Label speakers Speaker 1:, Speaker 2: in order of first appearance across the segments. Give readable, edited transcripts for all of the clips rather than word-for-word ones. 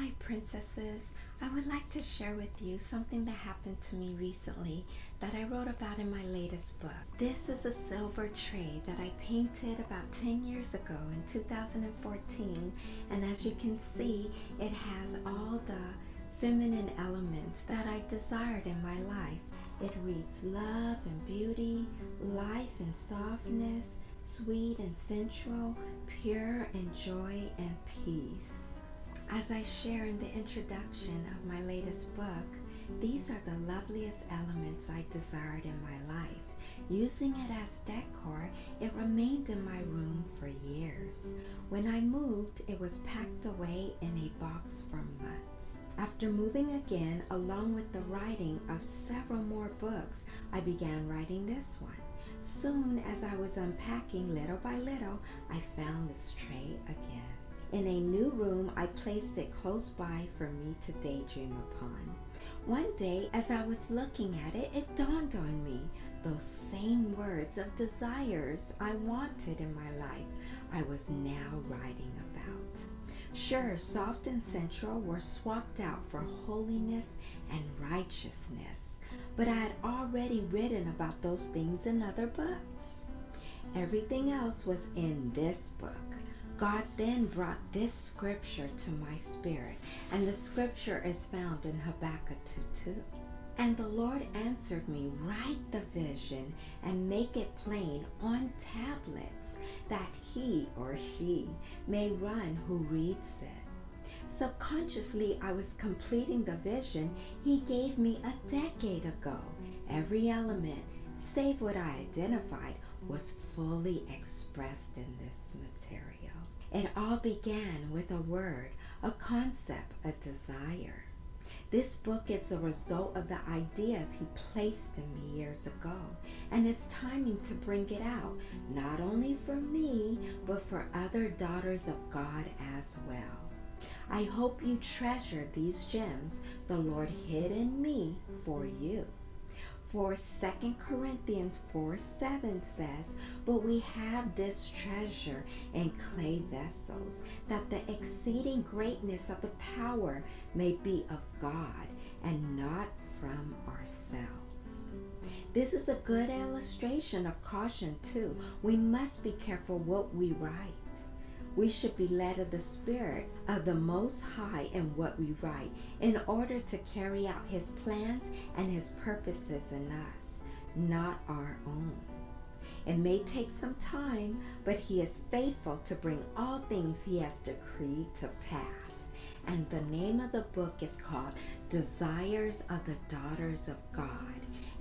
Speaker 1: Hi princesses, I would like to share with you something that happened to me recently that I wrote about in my latest book. This is a silver tray that I painted about 10 years ago in 2014, and as you can see, it has all the feminine elements that I desired in my life. It reads love and beauty, life and softness, sweet and sensual, pure and joy and peace. As I share in the introduction of my latest book, these are the loveliest elements I desired in my life. Using it as decor, it remained in my room for years. When I moved, it was packed away in a box for months. After moving again, along with the writing of several more books, I began writing this one. Soon as I was unpacking little by little, I found this tray again. In a new room, I placed it close by for me to daydream upon. One day, as I was looking at it, it dawned on me those same words of desires I wanted in my life I was now writing about. Sure, soft and sensual were swapped out for holiness and righteousness, but I had already written about those things in other books. Everything else was in this book. God then brought this scripture to my spirit, and the scripture is found in Habakkuk 2:2. And the Lord answered me, write the vision and make it plain on tablets, that he or she may run who reads it. Subconsciously, I was completing the vision He gave me a decade ago. Every element, save what I identified, was fully expressed in this material. It all began with a word, a concept, a desire. This book is the result of the ideas He placed in me years ago, and it's timing to bring it out, not only for me, but for other daughters of God as well. I hope you treasure these gems the Lord hid in me for you. For 2 Corinthians 4:7 says, but we have this treasure in clay vessels, that the exceeding greatness of the power may be of God and not from ourselves. This is a good illustration of caution too. We must be careful what we write. We should be led of the Spirit of the Most High in what we write, in order to carry out His plans and His purposes in us, not our own. It may take some time, but He is faithful to bring all things He has decreed to pass. And the name of the book is called Desires of the Daughters of God.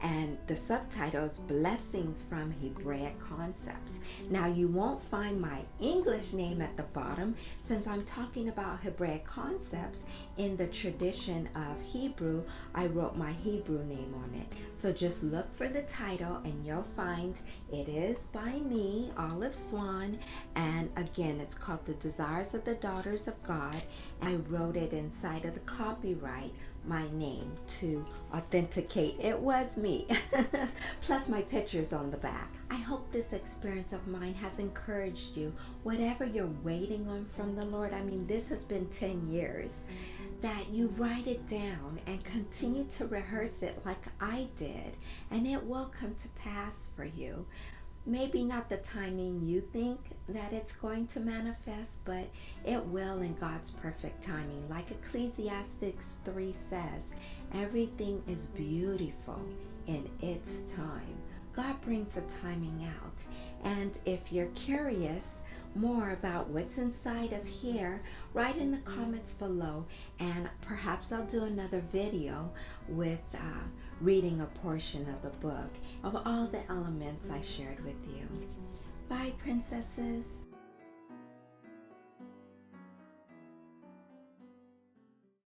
Speaker 1: And the subtitle is Blessings from Hebraic Concepts. Now you won't find my English name at the bottom, since I'm talking about Hebraic concepts. In the tradition of Hebrew, I wrote my Hebrew name on it. So just look for the title and you'll find it is by me, Olive Swan, and again it's called The Desires of the Daughters of God. I wrote it inside of the copyright, my name, to authenticate it was me, plus my pictures on the back. I hope this experience of mine has encouraged you, whatever you're waiting on from the Lord. I mean, this has been 10 years, that you write it down and continue to rehearse it like I did, and it will come to pass for you. Maybe not the timing you think that it's going to manifest, but it will in God's perfect timing. Like Ecclesiastes 3 says, everything is beautiful in its time. God brings the timing out. And if you're curious more about what's inside of here, write in the comments below, and perhaps I'll do another video with reading a portion of the book of all the elements I shared with you. Bye, princesses.